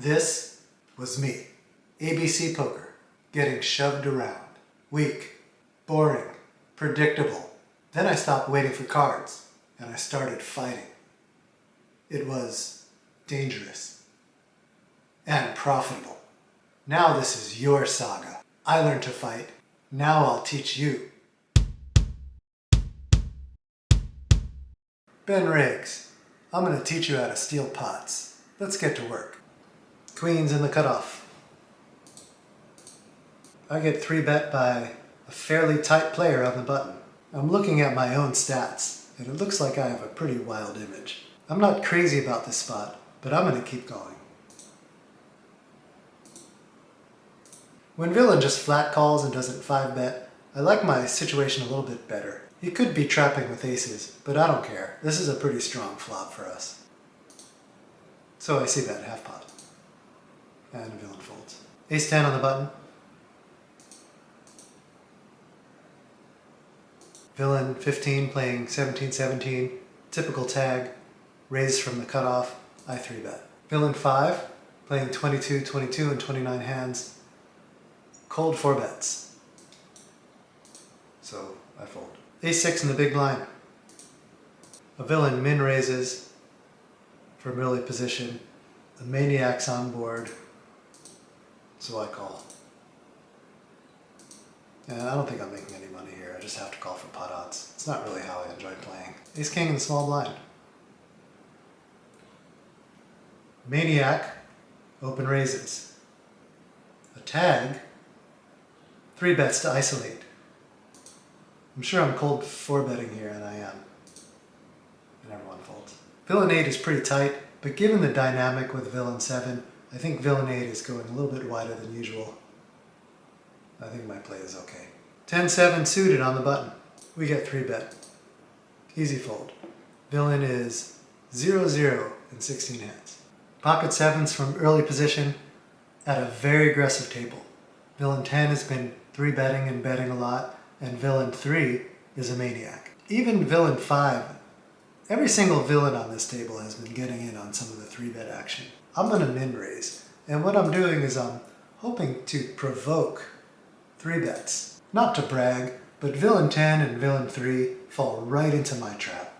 This was me, ABC Poker, getting shoved around. Weak, boring, predictable. Then I stopped waiting for cards, and I started fighting. It was dangerous and profitable. Now this is your saga. I learned to fight. Now I'll teach you. Ben Riggs, I'm going to teach you how to steal pots. Let's get to work. Queens in the cutoff. I get 3-bet by a fairly tight player on the button. I'm looking at my own stats, and it looks like I have a pretty wild image. I'm not crazy about this spot, but I'm going to keep going. When villain just flat calls and doesn't 5-bet, I like my situation a little bit better. He could be trapping with aces, but I don't care. This is a pretty strong flop for us. So I see bet half pot. And villain folds. Ace-10 on the button. Villain 15 playing 17-17. Typical tag. Raise from the cutoff. I 3-bet. Villain 5 playing 22-22 and 29 hands. Cold 4-bets. So I fold. Ace-6 in the big blind. A villain min raises from early position. The maniac's on board. So I call. And I don't think I'm making any money here. I just have to call for pot odds. It's not really how I enjoy playing. Ace-king in the small blind. Maniac, open raises. A tag, 3-bets to isolate. I'm sure I'm cold 4-betting here, and I am. And everyone folds. Villain 8 is pretty tight, but given the dynamic with villain 7, I think villain 8 is going a little bit wider than usual. I think my play is okay. 10-7 suited on the button. We get 3-bet. Easy fold. Villain is 0-0 in 16 hands. Pocket 7s from early position at a very aggressive table. Villain 10 has been 3-betting and betting a lot, and villain 3 is a maniac. Even villain 5, every single villain on this table has been getting in on some of the 3-bet action. I'm going to min raise, and what I'm doing is I'm hoping to provoke 3-bets. Not to brag, but villain 10 and villain 3 fall right into my trap.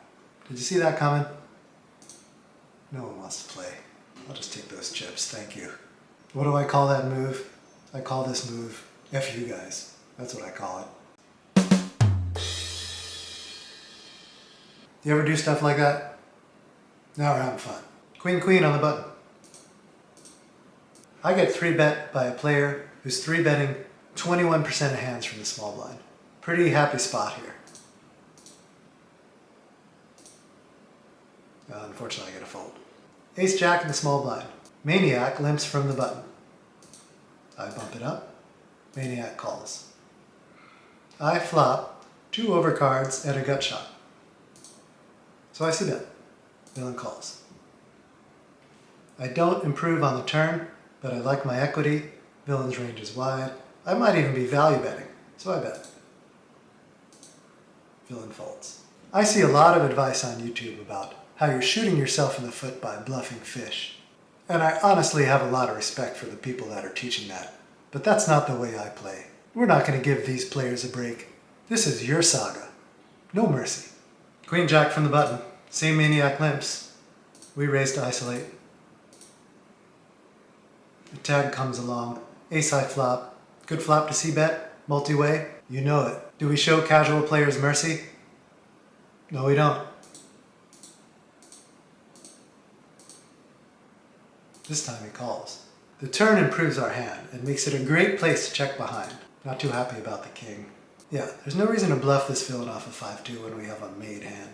Did you see that coming? No one wants to play. I'll just take those chips, thank you. What do I call that move? I call this move F you guys. That's what I call it. Do you ever do stuff like that? Now we're having fun. Queen on the button. I get 3-bet by a player who's 3-betting 21% of hands from the small blind. Pretty happy spot here. Unfortunately, I get a fold. Ace-jack in the small blind. Maniac limps from the button. I bump it up. Maniac calls. I flop 2 overcards and a gut shot. So I see bet. Villain calls. I don't improve on the turn, but I like my equity. Villain's range is wide. I might even be value betting, so I bet. Villain folds. I see a lot of advice on YouTube about how you're shooting yourself in the foot by bluffing fish. And I honestly have a lot of respect for the people that are teaching that. But that's not the way I play. We're not going to give these players a break. This is your saga. No mercy. Queen-jack from the button. Same maniac limps. We raise to isolate. The tag comes along. Ace-high flop. Good flop to c-bet. Multi-way. You know it. Do we show casual players mercy? No, we don't. This time he calls. The turn improves our hand and makes it a great place to check behind. Not too happy about the king. Yeah, there's no reason to bluff this villain off of 5-2 when we have a made hand.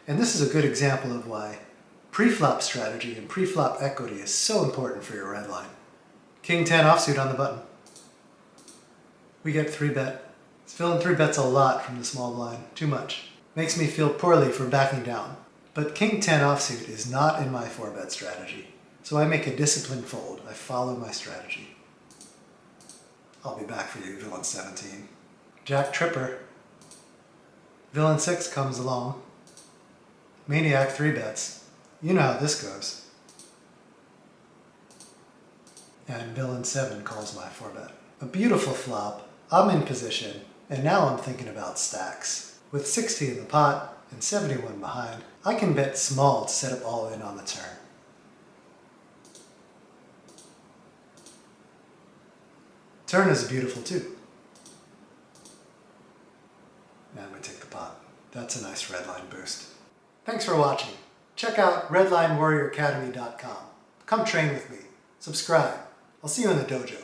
And this is a good example of why pre-flop strategy and pre-flop equity is so important for your red line. King 10 offsuit on the button. We get 3-bet. This villain 3-bets a lot from the small blind. Too much. Makes me feel poorly for backing down. But King 10 offsuit is not in my 4-bet strategy. So I make a disciplined fold. I follow my strategy. I'll be back for you, villain 17. Jack tripper. Villain 6 comes along. Maniac 3-bets. You know how this goes. and villain 7 calls my 4-bet. A beautiful flop, I'm in position, and now I'm thinking about stacks. With 60 in the pot and 71 behind, I can bet small to set up all in on the turn. Turn is beautiful too. Now I'm going to take the pot. That's a nice Redline boost. Thanks for watching. Check out redlinewarrioracademy.com. Come train with me. Subscribe. I'll see you in the dojo.